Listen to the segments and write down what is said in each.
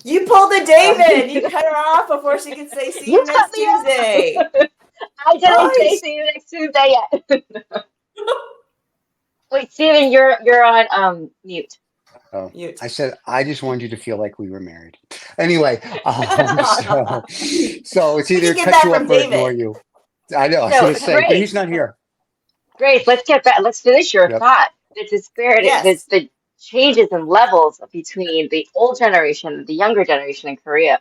You pulled the David. You cut her off before she could say, see You you cut next me off. Tuesday. I didn't say Nice. see you next Tuesday yet. Wait, Steven, you're on mute. Oh, Mute. I said I just wanted you to feel like we were married. Anyway, so it's We either can get cut that you from off or ignore David. you. I know. I was No, gonna say, but he's Grace. not here. Grace, let's get back. Let's finish your Yep. thought. The disparity, Yes. the changes in levels between the old generation and the younger generation in Korea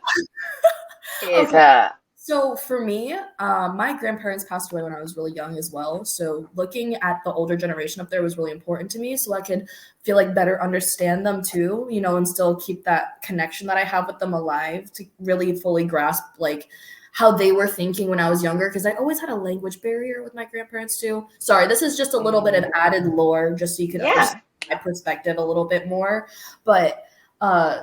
is Okay. So for me, my grandparents passed away when I was really young as well. So looking at the older generation up there was really important to me, so I could feel like better understand them too, and still keep that connection that I have with them alive to really fully grasp like how they were thinking when I was younger. Because I always had a language barrier with my grandparents too. Sorry, this is just a little bit of added lore, just so you could understand my perspective a little bit more. But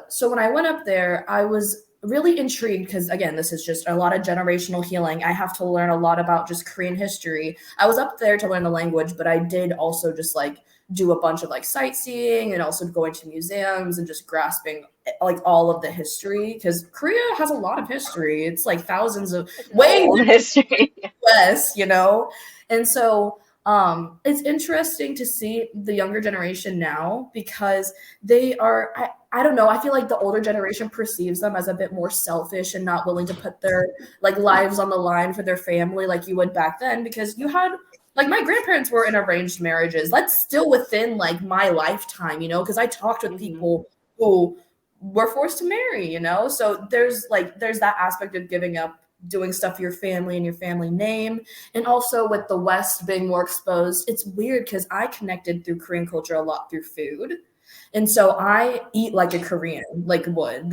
so when I went up there, I was really intrigued because, again, this is just a lot of generational healing. I have to learn a lot about just Korean history. I was up there to learn the language, but I did also just like do a bunch of like sightseeing and also going to museums and just grasping like all of the history, because Korea has a lot of history. It's like thousands of way old history. less, and so it's interesting to see the younger generation now, because they are, I don't know, I feel like the older generation perceives them as a bit more selfish and not willing to put their like lives on the line for their family like you would back then, because you had like my grandparents were in arranged marriages. That's still within like my lifetime, because I talked with people who were forced to marry, so there's that aspect of giving up doing stuff for your family and your family name. And also with the West being more exposed, it's weird because I connected through Korean culture a lot through food. And so I eat like a Korean, like would.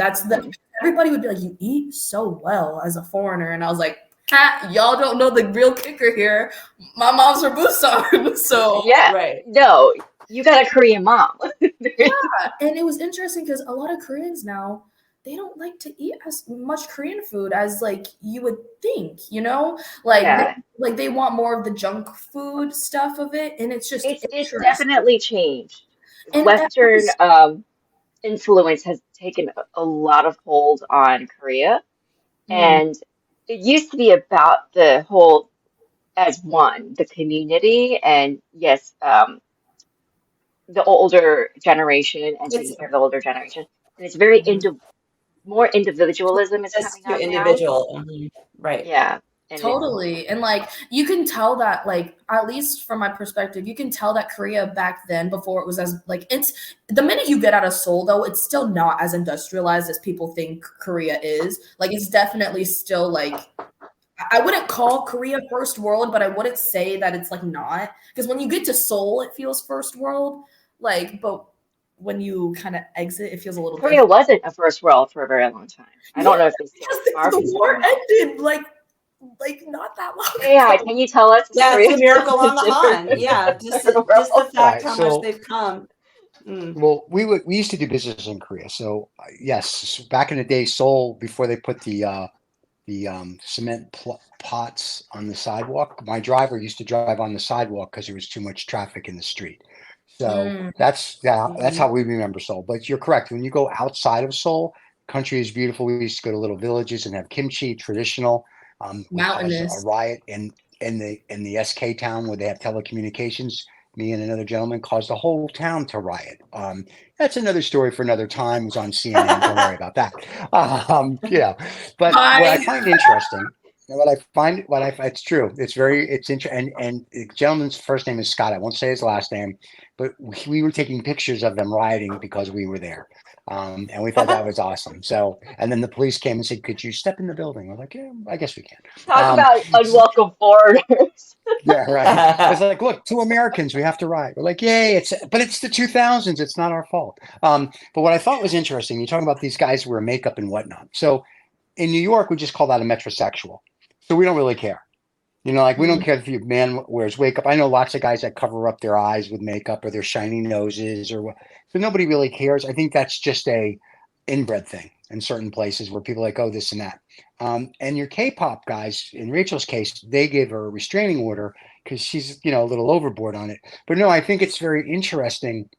Everybody would be like, you eat so well as a foreigner. And I was like, y'all don't know the real kicker here. My mom's from Busan. So Yeah. Right. No, you got a Korean mom. yeah. And it was interesting because a lot of Koreans now, they don't like to eat as much Korean food as like you would think, like Yeah. like they want more of the junk food stuff of it, and it's just It's interesting. definitely changed. And Western influence has taken a lot of hold on Korea, and it used to be about the whole as one, the community, and yes, the older generation and taking care of the older generation. And it's very more individualism is Just coming to out now. individual. Right. Yeah. And totally. And like you can tell that, like, at least from my perspective, you can tell that Korea back then, before it was as like, it's the minute you get out of Seoul though, it's still not as industrialized as people think Korea is. Like it's definitely still like, I wouldn't call Korea first world, but I wouldn't say that it's like not, because when you get to Seoul, it feels first world. Like, but when you kind of exit, it feels a little Korea different. wasn't a first world for a very long time. I don't know if they still are. The war ended like not that long Yeah, ago. can you tell us? Yeah, Korea it's a miracle on the different Han. Yeah, just from the the world? fact Right. how much So, they've come. well, we used to do business in Korea. So yes, back in the day, Seoul, before they put the cement pots on the sidewalk, my driver used to drive on the sidewalk because there was too much traffic in the street. So that's how we remember Seoul. But you're correct. When you go outside of Seoul, country is beautiful. We used to go to little villages and have kimchi, traditional. We caused a Mountainous. riot in the SK town where they have telecommunications. Me and another gentleman caused the whole town to riot. That's another story for another time. It was on CNN. Don't worry about that. Yeah, but what I Hi. find interesting, it's true. It's interesting. And the gentleman's first name is Scott. I won't say his last name, but we were taking pictures of them rioting because we were there. And we thought that was awesome. So, and then the police came and said, "Could you step in the building?" We're like, "Yeah, I guess we can." Talk about unwelcome foreigners. Yeah, right. It's like, look, two Americans, we have to riot. We're like, yay, but it's the 2000s. It's not our fault. But what I thought was interesting, you're talking about these guys who wear makeup and whatnot. So in New York, we just call that a metrosexual. So we don't really care. Like we don't care if your man wears makeup. I know lots of guys that cover up their eyes with makeup or their shiny noses or what. So nobody really cares. I think that's just a inbred thing in certain places where people are like, oh, this and that. And your K-pop guys, in Rachel's case, they gave her a restraining order because she's, a little overboard on it. But no, I think it's very interesting.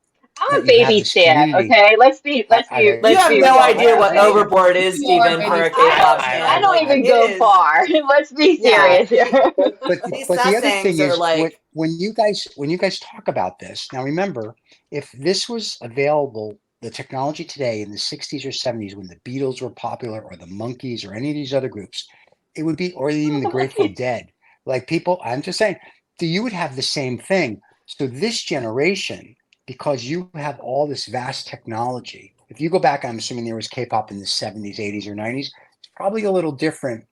I'm a that you have baby this stan. community. Okay, let's be You have no real. idea what Okay? overboard is, You are Stephen, baby for a stan. K-pop I fan. don't Like even it go is. far. Let's be Yeah. serious here. These But the other thing sassangs are is like, when you guys talk about this, now remember, if this was available, the technology today in the 60s or 70s when the Beatles were popular or the Monkees or any of these other groups, it would be, or even the Grateful Dead. Like people, I'm just saying, so you would have the same thing. So this generation, because you have all this vast technology, if you go back, I'm assuming there was K-pop in the 70s, 80s, or 90s, it's probably a little different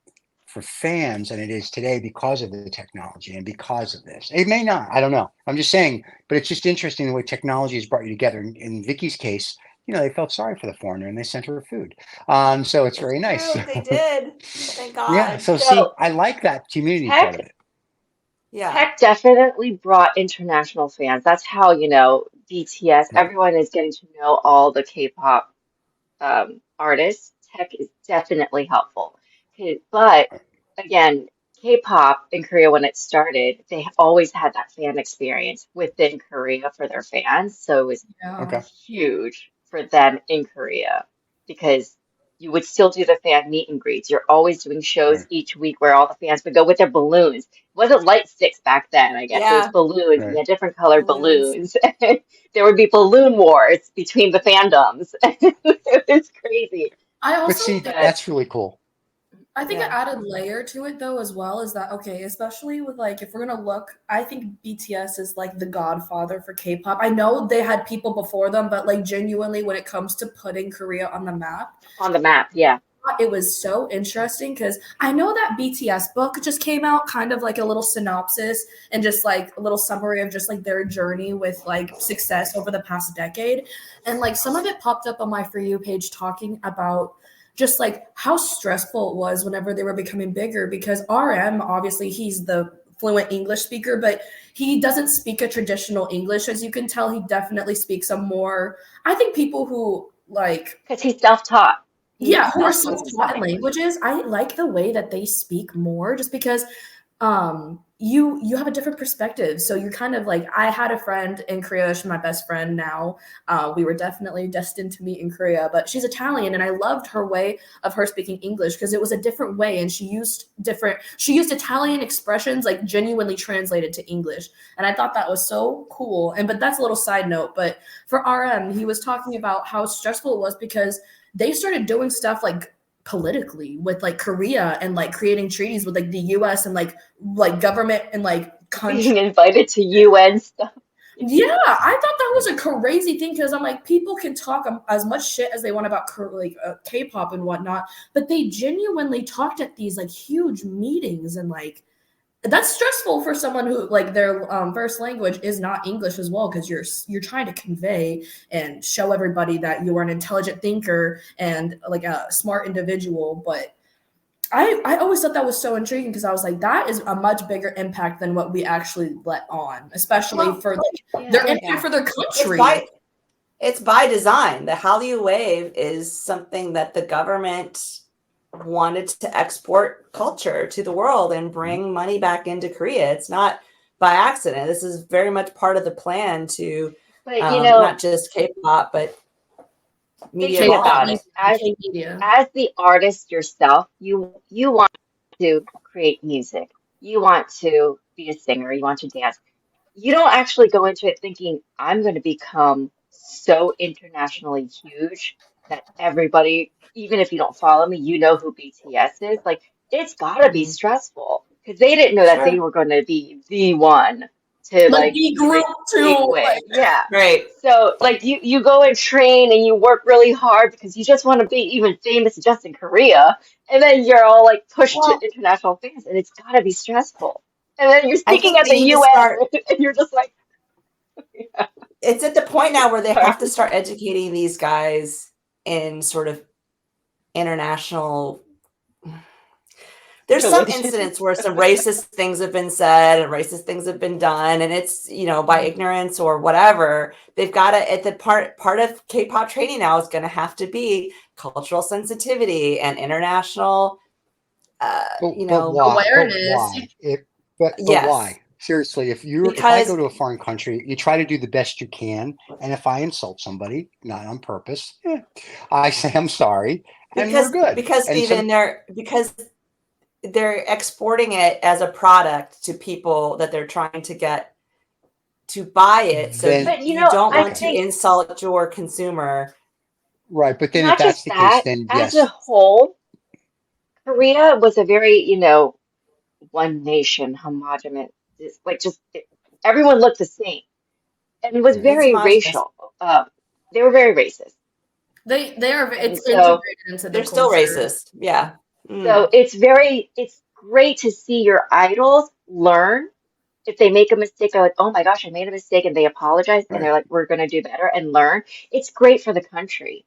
for fans than it is today because of the technology and because of this. It may not, I don't know. I'm just saying, but it's just interesting the way technology has brought you together. In Vicky's case, they felt sorry for the foreigner and they sent her food. So it's very nice. true, they did. Thank Yeah. God. So see, So I like that community part of tech it. Yeah. tech definitely brought international fans. That's how, BTS, Right. everyone is getting to know all the K-pop artists. Tech is definitely helpful. But again, K-pop in Korea, when it started, they always had that fan experience within Korea for their fans. So it was Yeah. Okay. huge for them in Korea because you would still do the fan meet and greets. You're always doing shows Right. each week where all the fans would go with their balloons. It wasn't light sticks back then, I guess. It was Yeah. balloons, and Right. they had different colored Balloons. balloons. There would be balloon wars between the fandoms. It was crazy. I But also see, think But that's really cool. I think an Yeah. added layer to it though as well is that okay, especially with like if we're gonna look, I think BTS is like the godfather for K-pop. I know they had people before them, but like genuinely when it comes to putting Korea on the map, on the map, yeah. it was so interesting because I know that BTS book just came out, kind of like a little synopsis and just like a little summary of just like their journey with like success over the past decade. And like some of it popped up on my For You page talking about just like how stressful it was whenever they were becoming bigger because RM, obviously, he's the fluent English speaker, but he doesn't speak a traditional English. As you can tell, he definitely speaks a more, I think people who like Because he's self-taught. yeah, He's who are self-taught self-taught in himself. languages. I like the way that they speak more just because you have a different perspective. So you're kind of like I had a friend in Korea, she's my best friend now. We were definitely destined to meet in Korea, but she's Italian and I loved her way of her speaking English because it was a different way and she used Italian expressions like genuinely translated to English. And I thought that was so cool. But that's a little side note, but for RM, he was talking about how stressful it was because they started doing stuff like politically with like Korea and like creating treaties with like the US and like government and like country. Being invited to UN stuff. Yeah, I thought that was a crazy thing because I'm like, people can talk as much shit as they want about K-pop and whatnot, but they genuinely talked at these like huge meetings and like that's stressful for someone who like their first language is not English as well because you're trying to convey and show everybody that you are an intelligent thinker and like a smart individual. But I always thought that was so intriguing because I was like, that is a much bigger impact than what we actually let on, especially Well, for like Yeah. their impact yeah. for their It's country. it's by design. The Hallyu Wave is something that the government wanted to export culture to the world and bring money back into Korea. It's not by accident. This is very much part of the plan to But not just K-pop, but media thinking of all about kinds. it, Media. as the artist yourself, you want to create music. You want to be a singer, you want to dance. You don't actually go into it thinking, I'm going to become so internationally huge that everybody, even if you don't follow me, you know who BTS is. Like, it's got to be stressful because they didn't know that they Sure. were going to be the one to Like like the group break too. away. Like Yeah. Right. So, like, you go and train and you work really hard because you just want to be even famous just in Korea. And then you're all like pushed to Well, international fans, and it's got to be stressful. And then you're I speaking think at they the need to UN, start. and you're just like, It's at the point now where they sorry. have to start educating these guys in sort of international. There's some Religion. incidents where some racist things have been said and racist things have been done, and it's by ignorance or whatever. They've got to at the part of K-pop training now is going to have to be cultural sensitivity and international. But why? But awareness. why? But Yes. why? Seriously, if I because go to a foreign country, you try to do the best you can, and if I insult somebody, not on purpose, I say I'm sorry, and we're good. because And Stephen, they're exporting it as a product to people that they're trying to get to buy it. So then But you don't I want okay, to think insult your consumer. right. But then if not that's just the case, that, then as a yes, whole, Korea was a very, one nation, homogenous, everyone looked the same, and it was right. It's very homogenous. racial. They were very racist, They are, and it's integrated into the They're still culture. racist. Yeah. Mm. so it's great to see your idols learn. If they make a mistake, they're like, oh my gosh, I made a mistake, and they apologize, and Right. they're like, we're going to do better and learn. It's great for the country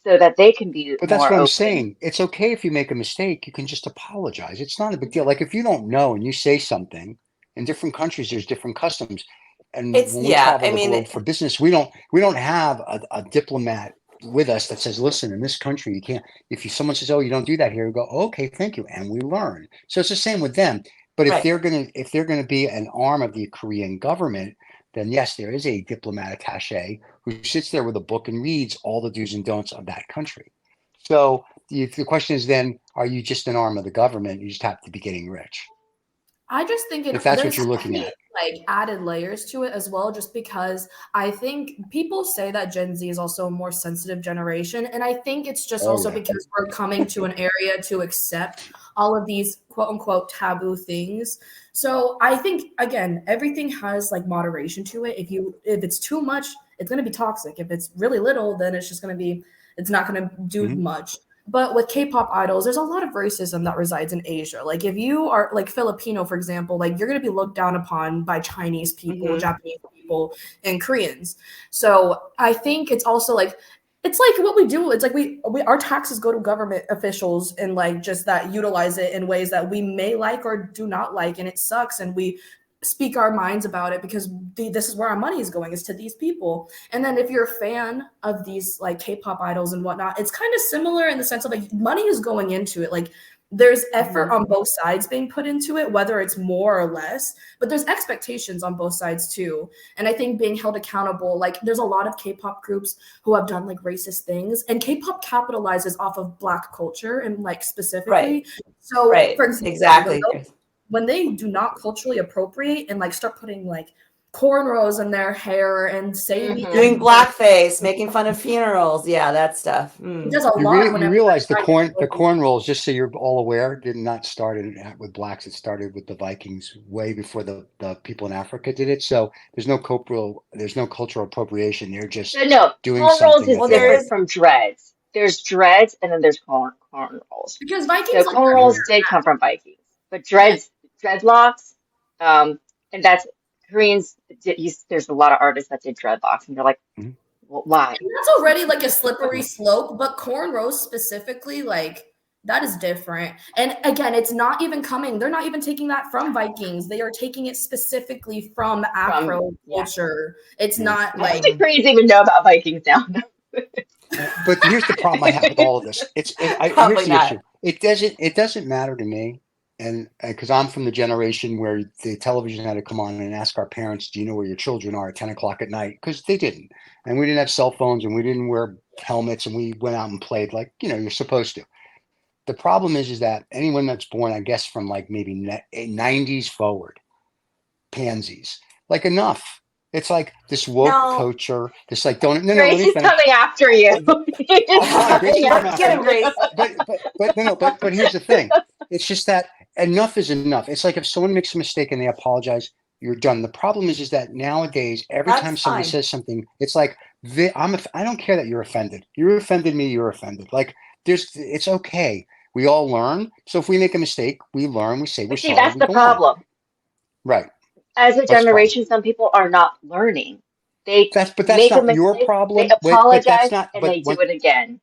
so that they can be But that's more what I'm open. saying. It's okay if you make a mistake. You can just apologize. It's not a big deal. Like if you don't know and you say something, in different countries, there's different customs. And It's when we yeah. travel I the mean, globe for business, we don't have a diplomat with us that says, listen, in this country, you can't, if someone says, oh, you don't do that here, we go, okay, thank you. And we learn. So it's the same with them. But right. if they're gonna be an arm of the Korean government, then yes, there is a diplomat attaché who sits there with a book and reads all the do's and don'ts of that country. So the question is then, are you just an arm of the government? You just have to be getting rich. I just think If that's what there's you're so looking many at. like added layers to it as well, just because I think people say that Gen Z is also a more sensitive generation. And I think it's just Oh also yeah. because we're coming to an area to accept all of these quote unquote taboo things. So I think again, everything has like moderation to it. If it's too much, it's gonna be toxic. If it's really little, then it's not gonna do Mhm. much. But with K-pop idols, there's a lot of racism that resides in Asia. Like if you are like Filipino, for example, like you're going to be looked down upon by Chinese people, Hmm. Japanese people, and Koreans. So I think it's also like it's like what we do. It's like we our taxes go to government officials and like just that utilize it in ways that we may like or do not like, and it sucks. And we speak our minds about it because this is where our money is going, is to these people. And then if you're a fan of these like K-pop idols and whatnot, it's kind of similar in the sense of like money is going into it. Like there's effort Hmm. on both sides being put into it, whether it's more or less, but there's expectations on both sides too. And I think being held accountable, like there's a lot of K-pop groups who have done like racist things, and K-pop capitalizes off of Black culture and like Right. specifically. So for Right. example, Exactly. when they do not culturally appropriate and like start putting like cornrows in their hair and say the Doing Hmm. N word, blackface, making fun of funerals. Yeah, that stuff. it Mm. does a lot You whenever realize they're trying to. corn rolls, just so you're all aware, did not start with blacks. It started with the Vikings way before the people in Africa did it. So there's no cultural appropriation. They're just So no, doing cornrows something is that Well, they there different like. is from dreads. There's dreads and then there's cornrows. Because So Vikings like their Really? cornrows did come from Vikings, but hair. dreadlocks, and that's Koreans. There's a lot of artists that did dreadlocks, and you're like, Mhm. well, why? That's already like a slippery slope, but cornrows specifically, like that is different. And again, it's not even coming, they're not even taking that from Vikings. They are taking it specifically from From Afro yeah, culture. It's Yeah. not I don't like think Koreans even know about Vikings now. But here's the problem I have with all of this. Here's probably the issue. not. It doesn't matter to me, and because I'm from the generation where the television had to come on and ask our parents, "Do you know where your children are at 10 o'clock at night?" Because they didn't, and we didn't have cell phones, and we didn't wear helmets, and we went out and played like you're supposed to. The problem is that anyone that's born, I guess, from like maybe 90s forward, pansies. Like enough. It's like this woke No. culture. This like don't no, let Grace me is finish. coming after you. He's Fine, Grace coming can come after after Get him, me. you. Grace. But no, but here's the thing. It's just that enough is enough. It's like if someone makes a mistake and they apologize, you're done. The problem is that nowadays, every That's time somebody fine. says something, it's like I don't care that you're offended. You offended me. You're offended. Like it's okay. We all learn. So if we make a mistake, we learn. We say we're But see, sorry. that's We the go on. problem. Right. As a What's the problem? generation, some people are not learning. They That's make a not your mistake, they problem. But that's apologize, not. and But they do when it again.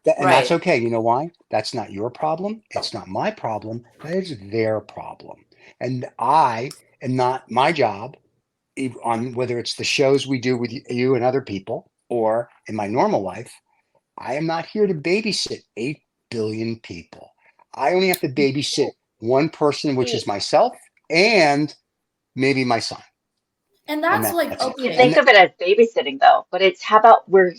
And that's Right. okay. You know why? That's not your problem. It's not my problem. That is their problem. And I am not my job on whether it's the shows we do with you and other people or in my normal life. I am not here to babysit 8 billion people. I only have to babysit one person, which is See, myself and maybe my son. And that's like, that's it. You okay. think of it as babysitting though, but it's how about we're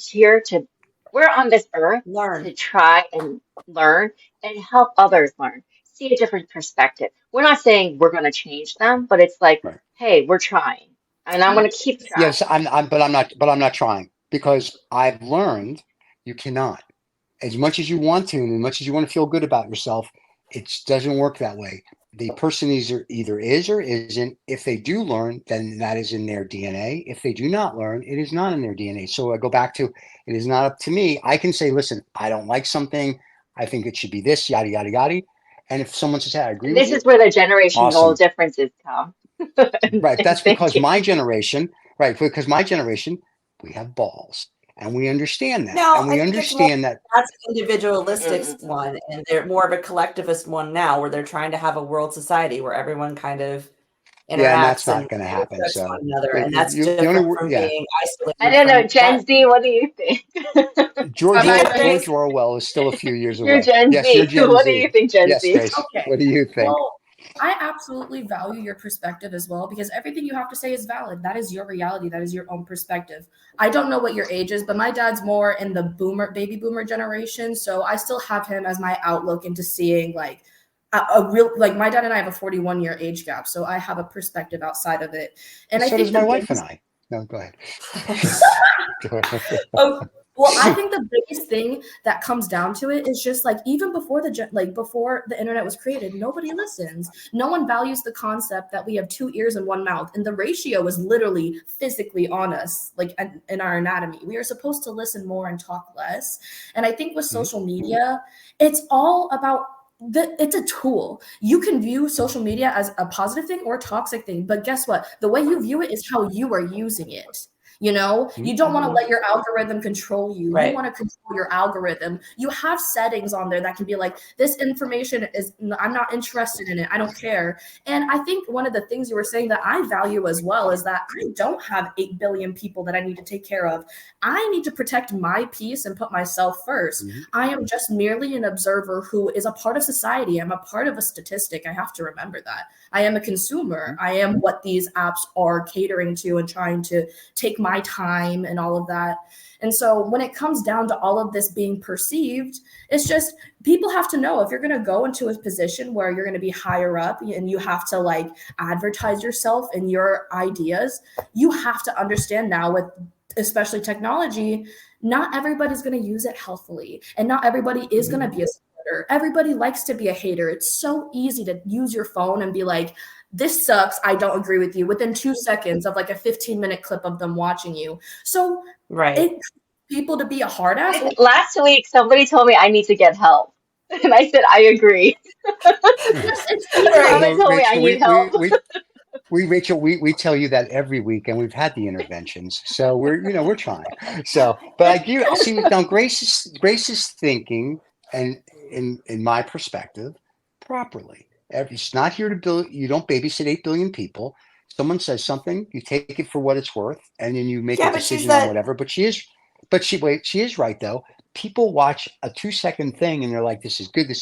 on this earth Learn. to try and learn and help others learn, see a different perspective. We're not saying we're going to change them, but it's like, Right. hey, we're trying, and I'm going to keep trying. Yes, but I'm not trying, because I've learned you cannot. As much as you want to, and as much as you want to feel good about yourself, it doesn't work that way. The person either is or isn't. If they do learn, then that is in their DNA. If they do not learn, it is not in their DNA. So I go back to, it is not up to me. I can say, listen, I don't like something. I think it should be this, yada, yada, yada. And if someone says, hey, I agree And with this you, is where the generational awesome. differences come Right. in That's because thinking. my generation, we have balls, and we understand that. No, And I we think it's more understand that. that's an individualistic Mm-mm. one, and they're more of a collectivist one now, where they're trying to have a world society where everyone kind of Yeah, and that's interacts and not going to happen. respects one So another, and that's the only different word, from yeah, being I isolated don't know, from Gen that. Z, what do you think? George My George face. Orwell is still a few years You're away. Gen Yes, you're Z. Gen What do you Z. think, Gen Yes, Z? Grace. Okay. What do you think? Well, I absolutely value your perspective as well, because everything you have to say is valid. That is your reality. That is your own perspective. I don't know what your age is, but my dad's more in the baby boomer generation. So I still have him as my outlook into seeing like a real, like my dad and I have a 41-year age gap. So I have a perspective outside of it. And I So does think my the wife and biggest I. No, go ahead. Oh, well, I think the biggest thing that comes down to it is just like even before before the internet was created, nobody listens. No one values the concept that we have two ears and one mouth, and the ratio is literally physically on us, like in our anatomy. We are supposed to listen more and talk less. And I think with Mhm. social media, it's all about it's a tool. You can view social media as a positive thing or a toxic thing, but guess what? The way you view it is how you are using it. You know, you don't want to Mhm. let your algorithm control you. You Right. want to control your algorithm. You have settings on there that can be like, this information is, I'm not interested in it. I don't care. And I think one of the things you were saying that I value as well is that I don't have 8 billion people that I need to take care of. I need to protect my peace and put myself first. Mhm. I am just merely an observer who is a part of society. I'm a part of a statistic. I have to remember that. I am a consumer. I am what these apps are catering to and trying to take my time and all of that. And so when it comes down to all of this being perceived, it's just people have to know if you're going to go into a position where you're going to be higher up and you have to like advertise yourself and your ideas, you have to understand now with especially technology, not everybody's going to use it healthfully and not everybody is going to be a supporter. Everybody likes to be a hater. It's so easy to use your phone and be like, this sucks. I don't agree with you within 2 seconds of like a 15-minute clip of them watching you. So Right. it people to be a hard ass. Last week, somebody told me I need to get help. And I said, I agree. Yes, it's easy. Someone Although told me I Rachel, need help. we tell you that every week, and we've had the interventions, so we're trying. So, but I do see now Grace is thinking, and in my perspective, properly. It's not here to build. You don't babysit 8 billion people. Someone says something, you take it for what it's worth, and then you make a Yeah, but she's decision on that. whatever. She is right though. People watch a 2-second thing and they're like, "This is good."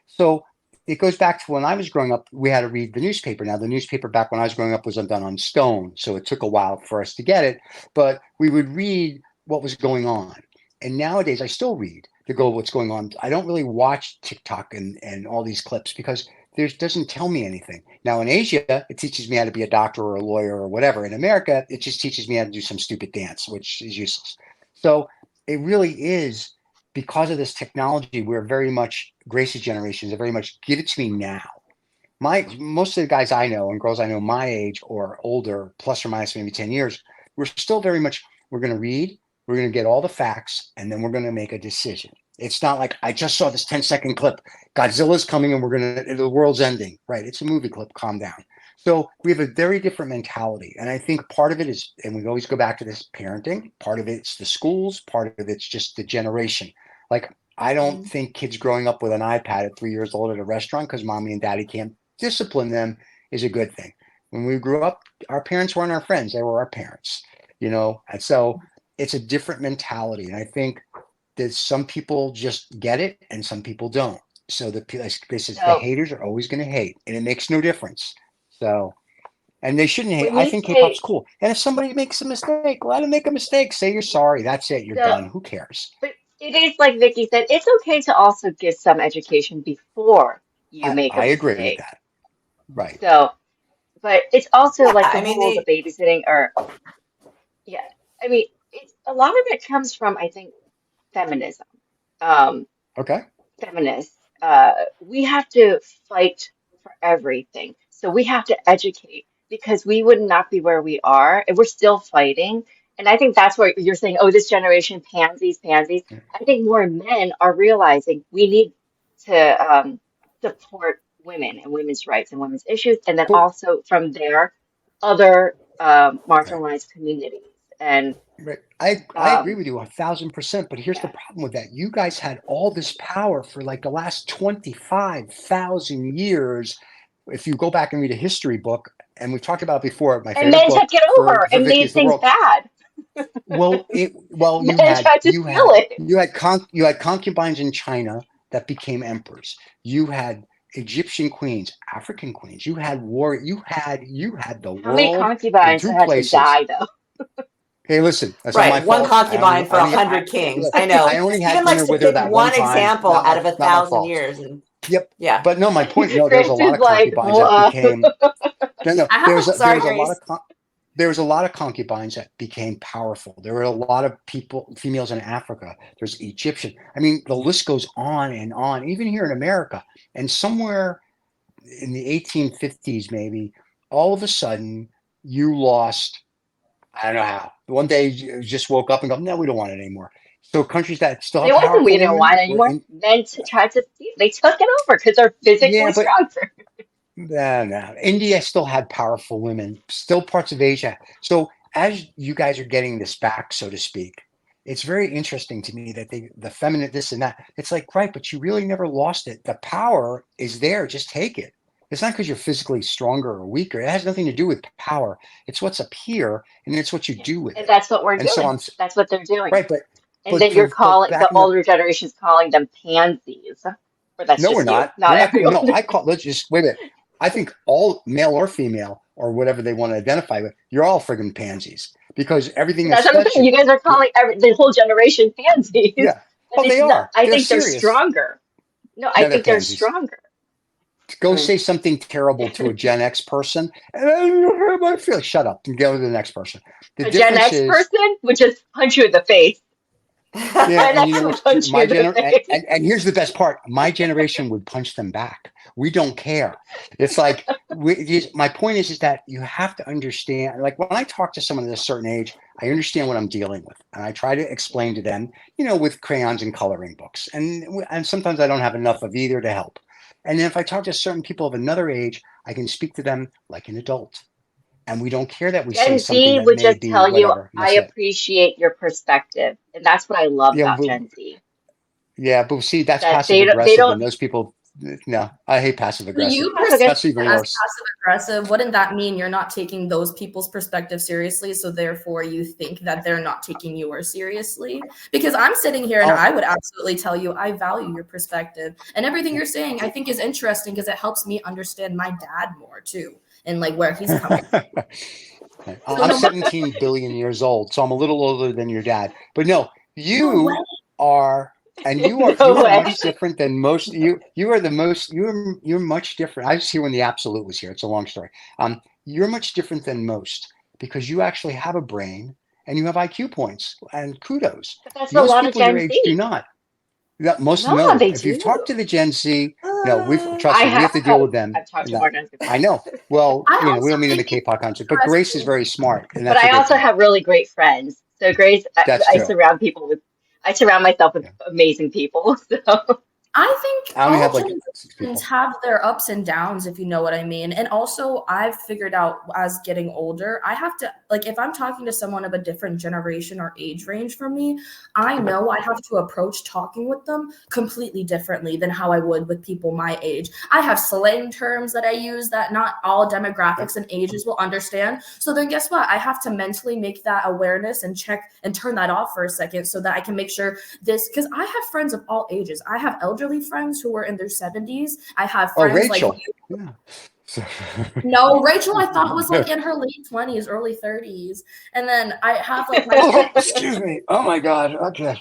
So it goes back to when I was growing up, we had to read the newspaper. Now, the newspaper back when I was growing up was done on stone, so it took a while for us to get it, but we would read what was going on. And nowadays, I still read to go what's going on. I don't really watch TikTok and all these clips because there doesn't tell me anything. Now, in Asia, it teaches me how to be a doctor or a lawyer or whatever. In America, it just teaches me how to do some stupid dance, which is useless. So it really is because of this technology, we're very much Grace's generations are very much give it to me now. Most of the guys I know and girls I know my age or older, plus or minus maybe 10 years, we're still very much we're going to read, we're going to get all the facts, and then we're going to make a decision. It's not like I just saw this 10-second clip. Godzilla's coming and the world's ending. Right. It's a movie clip. Calm down. So we have a very different mentality. And I think part of it is, and we always go back to this parenting, part of it's the schools, part of it's just the generation. Like, I don't think kids growing up with an iPad at 3 years old at a restaurant because mommy and daddy can't discipline them is a good thing. When we grew up, our parents weren't our friends, they were our parents, and so it's a different mentality. And I think that some people just get it and some people don't. So the So haters are always going to hate, and it makes no difference. So And they shouldn't hate. When I you think say K-pop's cool. And if somebody makes a mistake, let them make a mistake. Say you're sorry. That's it. You're the, done. Who cares? but it is like Vicky said, it's okay to also give some education before you make a I agree with mistake. that. Right. So, but it's also Yeah, like the I mean, whole the babysitting or yeah. I mean, it's a lot of it comes from I think feminism. Um, Okay. Feminists, we have to fight for everything. So we have to educate because we would not be where we are and we're still fighting. And I think that's where you're saying, oh, this generation, pansies, pansies. I think more men are realizing we need to support women and women's rights and women's issues. And then Cool. also from there, other Right. marginalized communities. And Right. I agree um, with you 1,000%. But here's the yeah. problem with that. You guys had all this power for like the last 25,000 years. If you go back and read a history book, and we've talked about it before, my And favorite men book took it over for and Vicky made is The things World. bad. Well, you Men had tried to you steal had it. you had concubines in China that became emperors. You had Egyptian queens, African queens. You had war. You had the How many world in concubines two had to places. die though? Hey, listen, that's not my right, one fault. concubine for I, 100 kings. I I know. only had Stephen dinner likes to with her pick that one one time. example out of a Not my thousand fault. years, and Yep. yeah. But no, my point. No, there was a Grace lot is of like, concubines that became. No. I have There a was there Sorry, was a lot Grace. of there was a lot of concubines that became powerful. There were a lot of females in Africa. There's Egyptian. I mean, the list goes on and on. Even here in America, and somewhere in the 1850s, maybe all of a sudden you lost. I don't know how. One day you just woke up and go, no, we don't want it anymore. So countries that still it have wasn't we powerful didn't women want it were anymore. in. Men tried to steal. They took it over because they're Yeah, physically but stronger. no. India still had powerful women, still parts of Asia. So as you guys are getting this back, so to speak, it's very interesting to me that the feminine, this and that. It's like, right, but you really never lost it. The power is there. Just take it. It's not because you're physically stronger or weaker. It has nothing to do with power. It's what's up here, and it's what you do with And it. that's what we're And so doing. I'm That's what they're doing. right, but And then you're but calling the back in the older generation's calling them pansies. Or that's no, we're just you. not. Not We're not every doing no. older. I call let's just wait a minute. I think all male or female or whatever they want to identify with, you're all friggin' pansies because everything that That's what I'm splits saying. you. You guys are calling the whole generation pansies. Yeah. And Oh, they it's not, are. I They're think they're serious. stronger. No, I No, they're think they're pansies. stronger. Go Mm. say something terrible to a Gen X person, and I feel like shut up and go to the next person. The A Gen difference X is, person would just punch you in the face. yeah, Gen and you X know would what's punch you my in the gener face. and here's the best part. My generation would punch them back. We don't care. It's like my point is that you have to understand. Like when I talk to someone at a certain age, I understand what I'm dealing with, and I try to explain to them, with crayons and coloring books, and sometimes I don't have enough of either to help. And then if I talk to certain people of another age, I can speak to them like an adult, and we don't care that we say Gen something Z that would may just be tell you, whatever. And I that's it. appreciate your perspective. And that's what I love Yeah, about but Gen Z. Yeah, but see, that's That passive they aggressive, and don't those people, no, I hate passive So aggressive. you that's perceive okay. That's even it as worse. passive aggressive. Wouldn't that mean you're not taking those people's perspective seriously? So therefore you think that they're not taking yours seriously? Because I'm sitting here and Oh, I would absolutely tell you I value your perspective. And everything you're saying I think is interesting because it helps me understand my dad more too and like where he's coming from. So I'm no matter 17 billion years old, so I'm a little older than your dad. But no, no way. you are, and you are No way. much different than most. You are the most. You're much different. I was here when the absolute was here. It's a long story. You're much different than most because you actually have a brain and you have IQ points. And kudos. But that's a Most lot of people your Gen age do Z. not. That most No, no. they If you've do. talked to the Gen Z, no, trust I me, we have to deal have. with them. I've talked And to more Gen Z. I know. Well, I we also don't mean in the think it's K-pop concert, but Grace is interesting. very smart, and But that's a I good also thing. have really great friends. So Grace, That's I true. I surround myself with Yeah. amazing people. So I think I only all have like 6 generations people. have their ups and downs, if you know what I mean. And also, I've figured out as getting older, I have to, like, if I'm talking to someone of a different generation or age range from me, I know I have to approach talking with them completely differently than how I would with people my age. I have slang terms that I use that not all demographics and ages will understand. So then guess what? I have to mentally make that awareness and check and turn that off for a second so that I can make sure this, because I have friends of all ages. I have elderly friends who were in their 70s. I have Oh, friends like Rachel. you. Yeah. So, No, Rachel, I thought was like in her late 20s, early 30s. And then I have like my excuse me. Oh my God. Okay.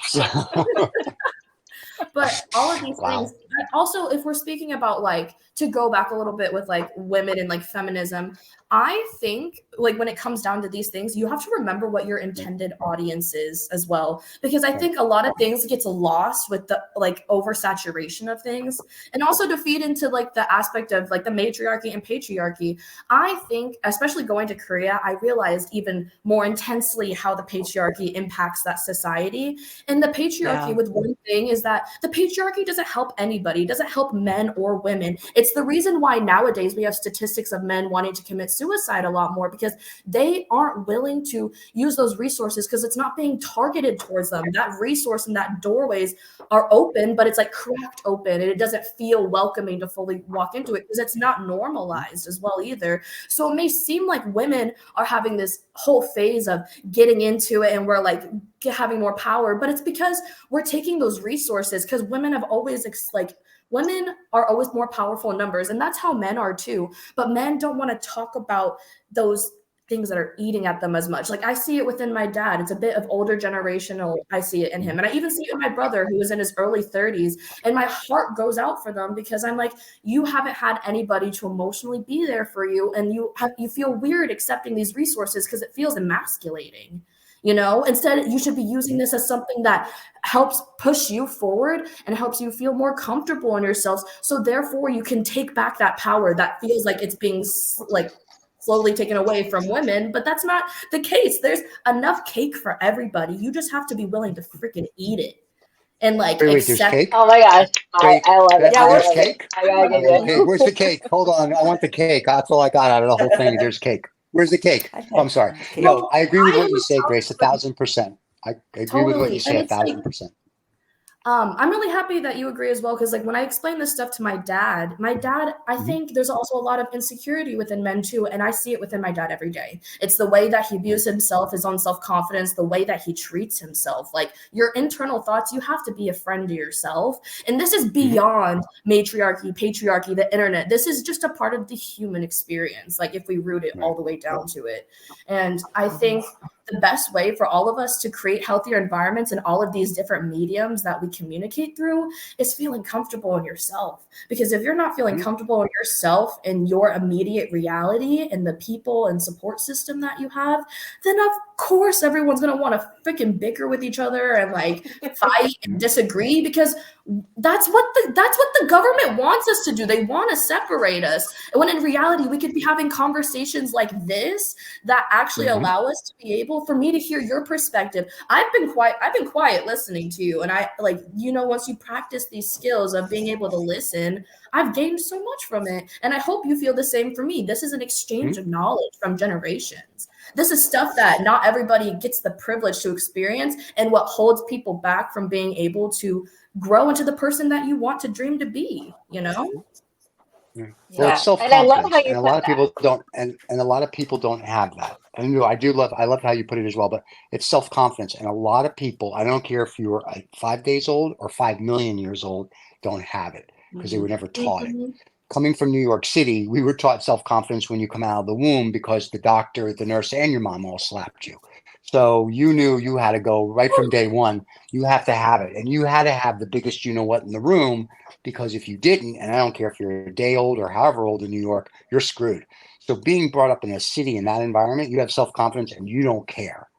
but all of these Wow. things also, if we're speaking about like to go back a little bit with like women and like feminism, I think like when it comes down to these things, you have to remember what your intended audience is as well, because I think a lot of things gets lost with the like oversaturation of things, and also to feed into like the aspect of like the matriarchy and patriarchy. I think especially going to Korea, I realized even more intensely how the patriarchy impacts that society. And the patriarchy with one thing is that the patriarchy doesn't help anybody, doesn't help men or women. It's the reason why nowadays we have statistics of men wanting to commit suicide a lot more, because they aren't willing to use those resources because it's not being targeted towards them. That resource and that doorways are open, but it's like cracked open, and it doesn't feel welcoming to fully walk into it because it's not normalized as well either. So it may seem like women are having this whole phase of getting into it and we're like having more power, but it's because we're taking those resources, because women have always women are always more powerful in numbers, and that's how men are too. But men don't want to talk about those things that are eating at them as much. Like I see it within my dad. It's a bit of older generational. I see it in him. And I even see it in my brother who is in his early 30s. And my heart goes out for them because I'm like, you haven't had anybody to emotionally be there for you. And you feel weird accepting these resources because it feels emasculating. Instead, you should be using this as something that helps push you forward and helps you feel more comfortable in yourselves. So therefore, you can take back that power that feels like it's being like slowly taken away from women. But that's not the case. There's enough cake for everybody. You just have to be willing to freaking eat it and like Wait, there's accept. cake? Oh my gosh, Cake. I love it. I There's love it. cake? I gotta I get got cake. you. Where's the cake? Hold on. I want the cake. That's all I got out of the whole thing. There's cake. Where's the cake? Oh, I'm sorry. No, Well, I agree with I what you was say, Grace, 1,000%. I agree with what you totally, say, and it's like 1,000%. I'm really happy that you agree as well, because like when I explain this stuff to my dad, I think there's also a lot of insecurity within men too, and I see it within my dad every day. It's the way that he views himself, his own self-confidence, the way that he treats himself. Like your internal thoughts, you have to be a friend to yourself, and this is beyond matriarchy, patriarchy, the internet. This is just a part of the human experience, like if we root it all the way down to it. And I think the best way for all of us to create healthier environments in all of these different mediums that we communicate through is feeling comfortable in yourself. Because if you're not feeling comfortable in yourself and your immediate reality and the people and support system that you have, then of course everyone's going to want to freaking bicker with each other and like fight and disagree, because that's what the government wants us to do. They want to separate us, when in reality we could be having conversations like this that actually allow us to be able, for me to hear your perspective. I've been quiet listening to you, and I like, once you practice these skills of being able to listen, I've gained so much from it, and I hope you feel the same for me. This is an exchange of knowledge from generations. This is stuff that not everybody gets the privilege to experience, and what holds people back from being able to grow into the person that you want to dream to be. Well, it's Yeah, and I love how self-confidence, you and a put lot of that. people don't, and a lot of people don't have that. And I love how you put it as well. But it's self-confidence, and a lot of people, I don't care if you're 5 days old or 5 million years old, don't have it because they were never taught it. Coming from New York City, we were taught self-confidence when you come out of the womb because the doctor, the nurse, and your mom all slapped you. So you knew you had to go right from day one. You have to have it, and you had to have the biggest you know what in the room, because if you didn't, and I don't care if you're a day old or however old in New York, you're screwed. So being brought up in a city in that environment, you have self-confidence and you don't care.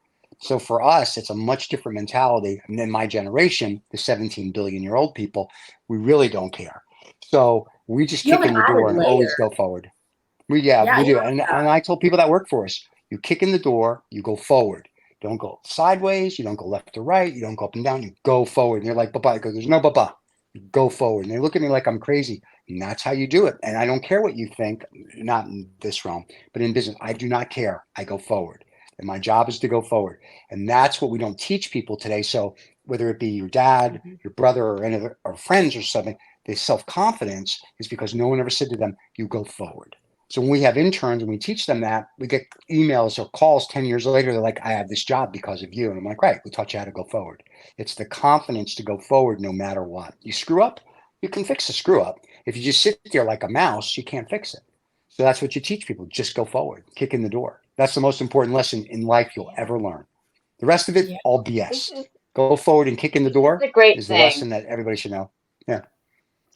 So for us, it's a much different mentality. And then my generation, the 17 billion year old people, we really don't care. So we just You have kick an in the added door and always layer. go forward. We Yeah, do. And I told people that work for us, you kick in the door, you go forward. Don't go sideways. You don't go left to right. You don't go up and down. You go forward. And you're like, bye-bye. I go, there's no bye-bye. You go forward. And they look at me like I'm crazy. And that's how you do it. And I don't care what you think, not in this realm, but in business, I do not care. I go forward. And my job is to go forward. And that's what we don't teach people today. So whether it be your dad, your brother, or any other, or friends or something, the self-confidence is because no one ever said to them, you go forward. So when we have interns and we teach them that, we get emails or calls 10 years later. They're like, I have this job because of you. And I'm like, right, we taught you how to go forward. It's the confidence to go forward no matter what. You screw up, you can fix the screw up. If you just sit there like a mouse, you can't fix it. So that's what you teach people. Just go forward, kick in the door. That's the most important lesson in life you'll ever learn. The rest of it, all BS. Go forward and kick in the door the great is the thing. lesson that everybody should know. Yeah.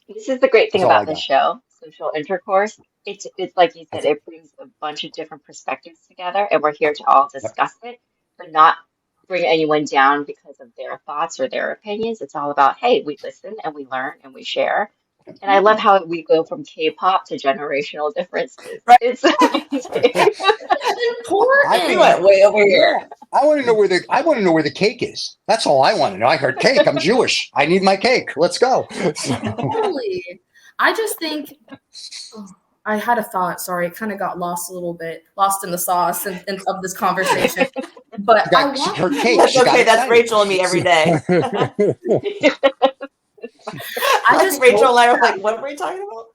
This is the great thing That's all I about this got. show, Social Intercourse. It's like you said, That's it. it brings a bunch of different perspectives together, and we're here to all Yep. discuss it, but not bring anyone down because of their thoughts or their opinions. It's all about, hey, we listen and we learn and we share. And I love how we go from K-pop to generational differences. Right. It's amazing. It's important. We went way over here. Yeah. I want to know where the cake is. That's all I want to know. I heard cake. I'm Jewish. I need my cake. Let's go. Totally. I just think I had a thought. Sorry, it kind of got lost a little bit, lost in the sauce of this conversation. But Her cake. That's She got okay. That's excited. Rachel and me every day. I just Rachel hope and I are that like, what were we talking about?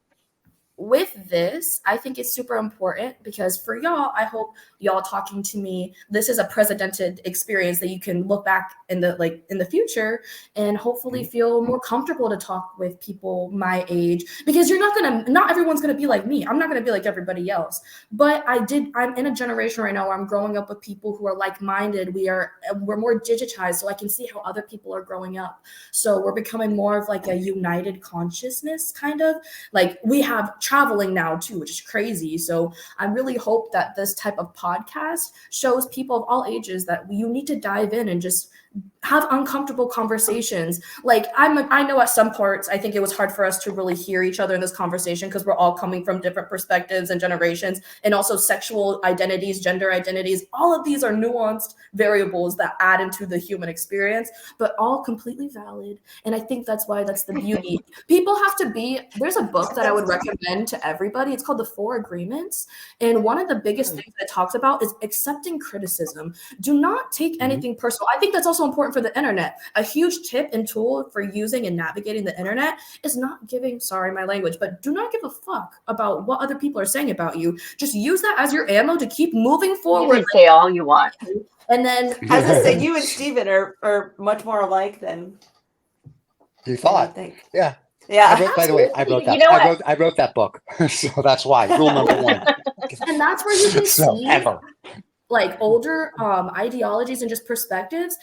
with this, I think it's super important because for y'all, I hope y'all talking to me, this is a precedented experience that you can look back in the future and hopefully feel more comfortable to talk with people my age, because not everyone's gonna be like me. I'm not gonna be like everybody else. But I'm in a generation right now where I'm growing up with people who are like-minded. We're more digitized, so I can see how other people are growing up. So we're becoming more of like a united consciousness, kind of. Like we have traveling now too, which is crazy. So I really hope that this type of podcast shows people of all ages that you need to dive in and just have uncomfortable conversations. Like I know at some parts, I think it was hard for us to really hear each other in this conversation because we're all coming from different perspectives and generations, and also sexual identities, gender identities. All of these are nuanced variables that add into the human experience, but all completely valid. And I think that's the beauty. People have to there's a book that I would recommend to everybody. It's called The Four Agreements. And one of the biggest things that it talks about is accepting criticism. Do not take anything personal. I think that's also important for the internet. A huge tip and tool for using and navigating the internet is not giving, sorry, my language, but do not give a fuck about what other people are saying about you. Just use that as your ammo to keep moving forward. You can say all you want. And then I was gonna say, you and Steven are much more alike than You thought. I think. Yeah. Yeah. By the way, I wrote that. You know what? I wrote that book, so that's why. Rule number 1. And that's where you can see ever. like older ideologies and just perspectives.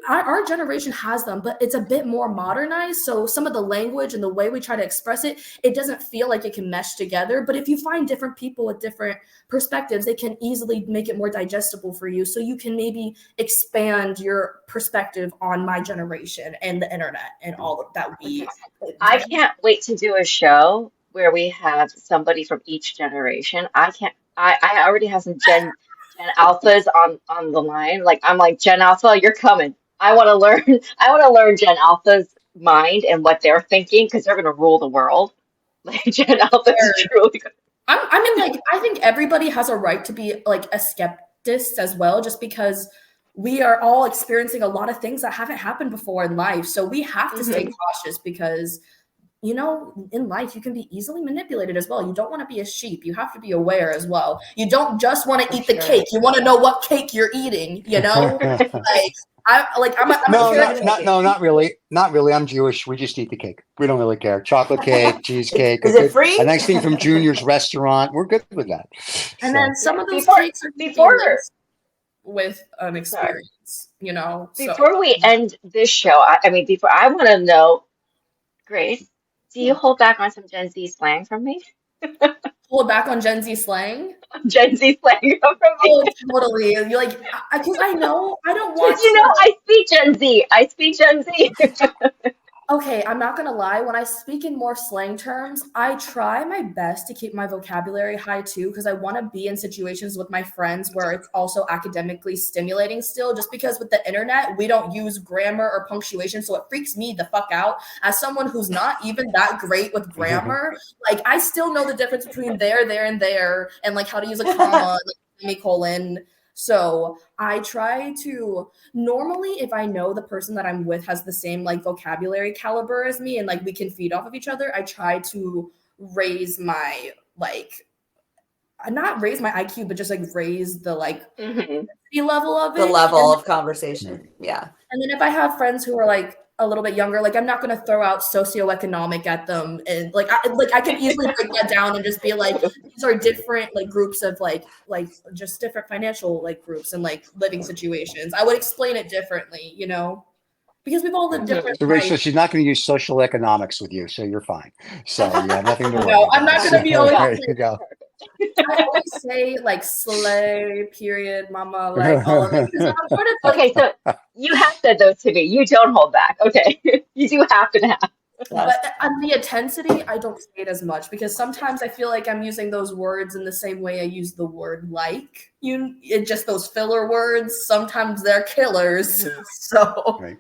Our generation has them, but it's a bit more modernized. So some of the language and the way we try to express it, it doesn't feel like it can mesh together. But if you find different people with different perspectives, they can easily make it more digestible for you. So you can maybe expand your perspective on my generation and the internet and all of that. I can't wait to do a show where we have somebody from each generation. I already have some Gen Alphas on the line. Like I'm like, Gen Alpha, you're coming. I want to learn Gen Alpha's mind and what they're thinking because they're gonna rule the world. Like Gen Alpha is truly good. I think everybody has a right to be like a skeptic as well, just because we are all experiencing a lot of things that haven't happened before in life. So we have to stay cautious because, you know, in life, you can be easily manipulated as well. You don't want to be a sheep. You have to be aware as well. You don't just want to eat the cake. You want to know what cake you're eating, you know? Not really. Not really. I'm Jewish. We just eat the cake. We don't really care. Chocolate cake, cheesecake. Is it free? A nice thing from Junior's restaurant. We're good with that. And then some of those cakes are with an experience, you know? Before we end this show, before I want to know, Grace, do you hold back on some Gen Z slang from me? Hold back on Gen Z slang? Gen Z slang from me? Oh, totally. You're like, because I know I don't want to. You know, I speak Gen Z. I speak Gen Z. Okay, I'm not gonna lie. When I speak in more slang terms, I try my best to keep my vocabulary high too, because I want to be in situations with my friends where it's also academically stimulating still, just because with the internet, we don't use grammar or punctuation. So it freaks me the fuck out as someone who's not even that great with grammar. Like I still know the difference between there, and there, and like how to use a comma, like semicolon. So I try to normally, if I know the person that I'm with has the same like vocabulary caliber as me and like we can feed off of each other, I try to raise my not raise my IQ, but just like raise the like level of it. The level of conversation. Yeah. And then if I have friends who are like a little bit younger, like I'm not going to throw out socioeconomic at them, and like I can easily break that down and just be like, these are different like groups of like just different financial like groups and like living situations. I would explain it differently, you know, because we've all lived different So lives. Rachel, she's not going to use social economics with you, so you're fine. So you have nothing to worry No, about. I'm not going to be always. There you go. I always say like slay, period, mama, like all of it. Because I'm sort of like, Okay, so you have said those to me. You don't hold back. Okay, you do happen to have. but on the intensity, I don't say it as much because sometimes I feel like I'm using those words in the same way I use the word like. Just those filler words. Sometimes they're killers. So, Right.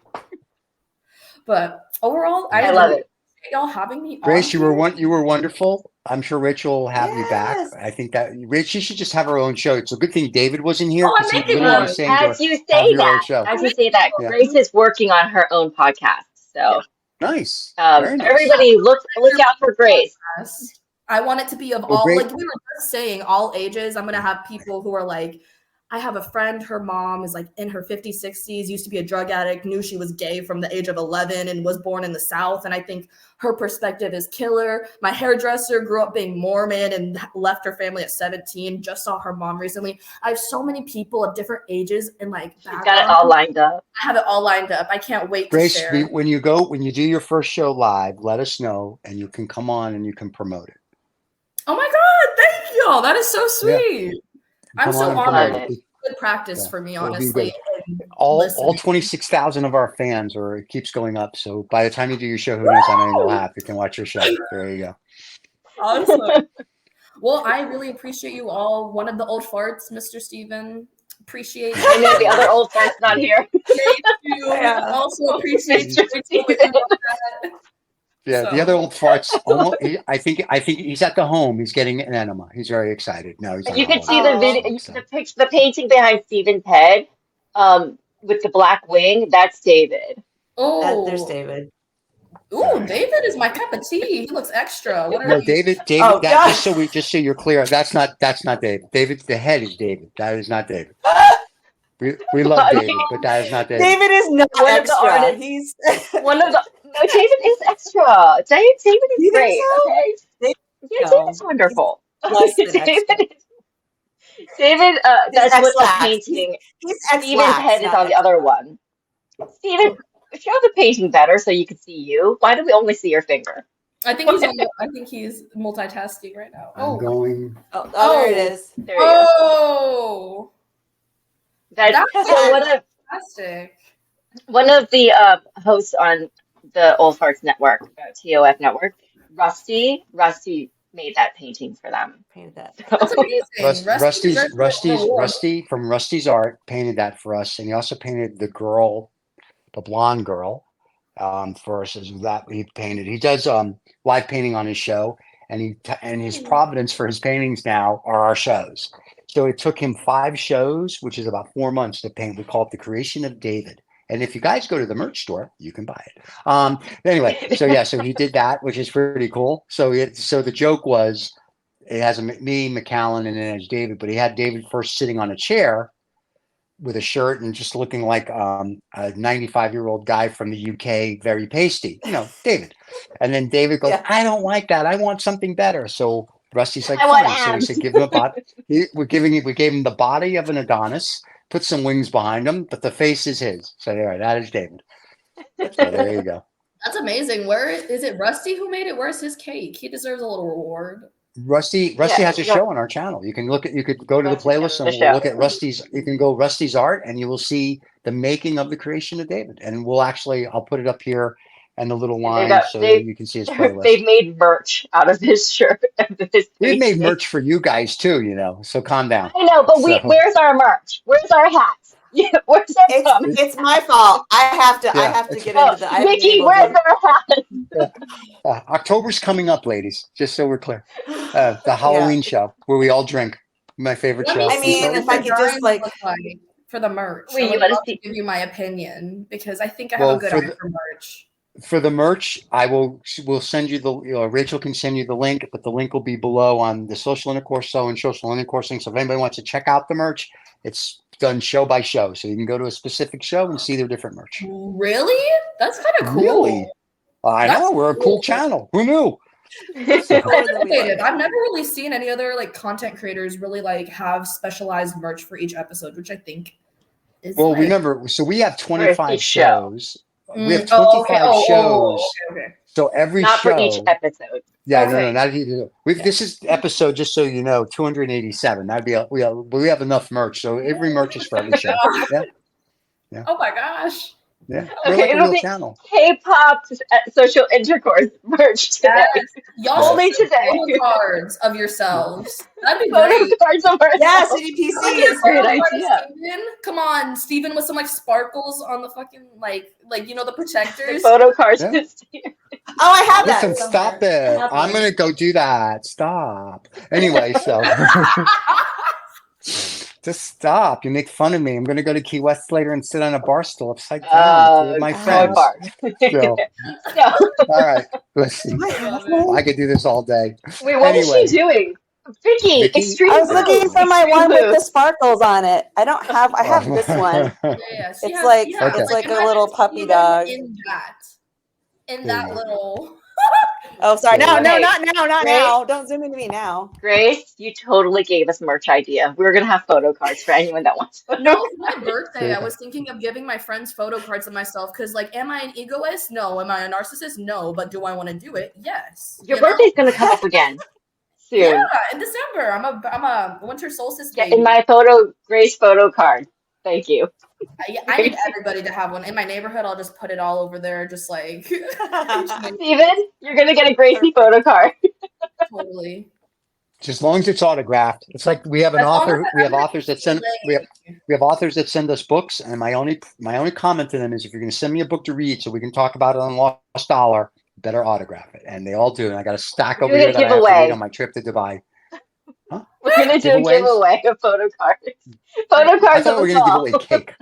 but overall, I love it. Y'all having me. Grace, on you were wonderful. I'm sure Rachel will have you back. Yes. I think that Rachel should just have her own show. It's a good thing David wasn't here Oh, I'm because he making literally one. was saying to her, As you have say your own that, show. Yeah. Grace is working on her own podcast. So Nice. Very nice. everybody, look out for Grace. I want it to be of Well, all, great. like we were just saying, all ages. I'm going to have people who are like, I have a friend, her mom is like in her 50s, 60s, used to be a drug addict, knew she was gay from the age of 11 and was born in the South. And I think her perspective is killer. My hairdresser grew up being Mormon and left her family at 17, just saw her mom recently. I have so many people of different ages and like She's got it all lined up. I have it all lined up. I can't wait Grace, to share. when you do your first show live, let us know and you can come on and you can promote it. Oh my God, thank y'all. That is so sweet. I'm Come so on and honored. promote it. Good practice for me, it'll be honestly. All listening. 26,000 of our fans it keeps going up. So by the time you do your show, who knows how many we'll have? You can watch your show. There you go. Awesome. Well, I really appreciate you all. One of the old farts, Mr. Steven. Appreciate you. I know the other old fart's not here. Appreciate you. Yeah. Also appreciate Mr. you. Steven. Yeah, the other old farts. I think he's at the home. He's getting an enema. He's very excited. No, he's. And on you can see holiday. the painting behind Steven's head, with the black wing. That's David. Oh, There's David. Ooh, David is my cup of tea. He looks extra. What are No, you? David. Oh, that, God. just so you're clear, that's not David. David, the head is David. That is not David. We love David, but that is not David. David is not One of the extra. artists- He's No, David is extra. David You is think great. so? Okay. David- Yeah, no. David's wonderful. less than David extra. David, that's what the painting. He's Steven's X-lax, head is not on the other one. Steven, show the painting better so you can see you. Why do we only see your finger? I think he's multitasking right now. I'm going. Oh, there it is. There you go. Oh, That's That's so fantastic. one of the hosts on the Old Farts Network, TOF Network, Rusty made that painting for them. Painted that. That's amazing. Rusty from Rusty's Art painted that for us, and he also painted the blonde girl, for us. That he painted. He does live painting on his show, and his providence for his paintings now are our shows. So it took him 5 shows, which is about 4 months to paint. We call it The Creation of David. And if you guys go to the merch store, you can buy it. Anyway, so he did that, which is pretty cool. So the joke was, it has me, McAllen, and then it's David. But he had David first sitting on a chair with a shirt and just looking like a 95-year-old guy from the UK, very pasty, David. And then David goes, Yeah. I don't like that. I want something better. So Rusty's like, I want fine. So he abs. said, give him a body. We gave him the body of an Adonis, put some wings behind him, but the face is his. So there, that is David. So there you go. That's amazing. Where is it? Rusty who made it? Where's his cake? He deserves a little reward. Rusty has a show on our channel. You could go to the playlist and we'll look at Rusty's. You can go Rusty's Art and you will see the making of the creation of David. And I'll put it up here and the little line you can see his playlist. They've made merch out of his shirt. We've made merch for you guys too, so calm down. I know, but where's our merch? Where's our hats? Where's our comments? It's my fault. I have to get into the. Mickey, where's our hat? October's coming up, ladies. Just so we're clear, the Halloween show where we all drink. My favorite show. I mean, if I could just for the merch, Wait, I would love to give you my opinion because I think I have a good eye for merch. For the merch, we'll send you Rachel can send you the link, but the link will be below on the Social Intercourse and Social Intercoursing. So if anybody wants to check out the merch, it's done show by show. So you can go to a specific show and see their different merch. Really? That's kind of cool. Really? I That's know, we're a cool channel. Who knew? I've never really seen any other like content creators really like have specialized merch for each episode, which I think is Well, like, remember, so we have 25 each show. shows. We have 25 shows. Okay. So every Not show. for each episode. Yeah, Okay. no, not either. This is episode, just so you know, 287. That'd be we have enough merch, so every merch is for every show. Yeah. Oh my gosh. Yeah, we're Okay, like a it'll real be channel. K-pop social intercourse merch today. Yes. Y'all Only should today. photo cards of yourselves. That'd be Photo great. cards of ourselves. Yeah, CDPC is Great Photo card of idea. Steven. Come on, Steven with some like sparkles on the fucking like you know the The protectors. photo cards. Yeah. Oh, I have that. Listen, stop somewhere. it. I have I'm one. gonna go do that. Stop. Anyway, so just stop. You make fun of me. I'm gonna go to Key West later and sit on a bar stool upside down with my God. friends. So, No. all right, listen. I could do this all day. Wait, what is Anyway. she doing? Vicky, Vicky? extreme I was looking Boost. for my Extreme one with the Boost. sparkles on it. I have this one. Yeah, she It's has- like yeah, it's like a imagine little puppy Steven dog. in There that you go. little. Oh, sorry. No, Okay. not now, not Great. now. Don't zoom into me now. Grace, you totally gave us merch idea. We're gonna have photo cards for anyone that wants photo No, cards. for my birthday, I was thinking of giving my friends photo cards of myself because, like, am I an egoist? No. Am I a narcissist? No. But do I want to do it? Yes. Your You know? birthday's gonna come up again soon. Yeah, in December. I'm a winter solstice Get baby. in my Grace photo card. Thank you. I need everybody to have one. In my neighborhood, I'll just put it all over there, just like Steven, you're gonna get a Gracie photo card. totally. Just as long as it's autographed. It's like we have an As long author. as We have authors that send. We have authors that send us books, and my only comment to them is, if you're going to send me a book to read, so we can talk about it on Lost Dollar, better autograph it. And they all do. And I got a stack We're over doing here a that I have to giveaway. read on my trip to Dubai. We're gonna do a Giveaways? giveaway of photo cards. Photo I cards thought of we were us going to all. give away cake.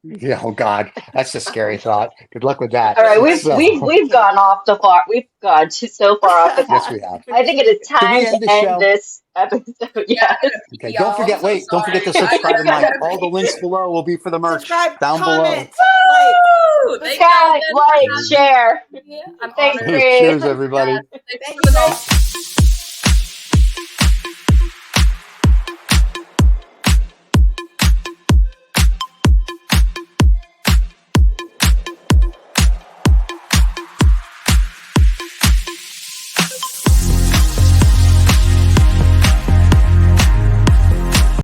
Yeah, oh God, that's a scary thought. Good luck with that. All right, we've So- we've gone off the far. We've gone so far off the Yes, path. we have. I think it is Can we time end to the end show? this episode. Yes. Okay, Y'all, don't forget. I'm so Wait, don't forget to sorry. subscribe to my. gotta All the links below will be for the merch Subscribe, down comment, Woo! Thank Subscribe, y'all. like, share. I'm Thanks, honored. below. Grace. Cheers, everybody. Thanks Thank for you, the- guys.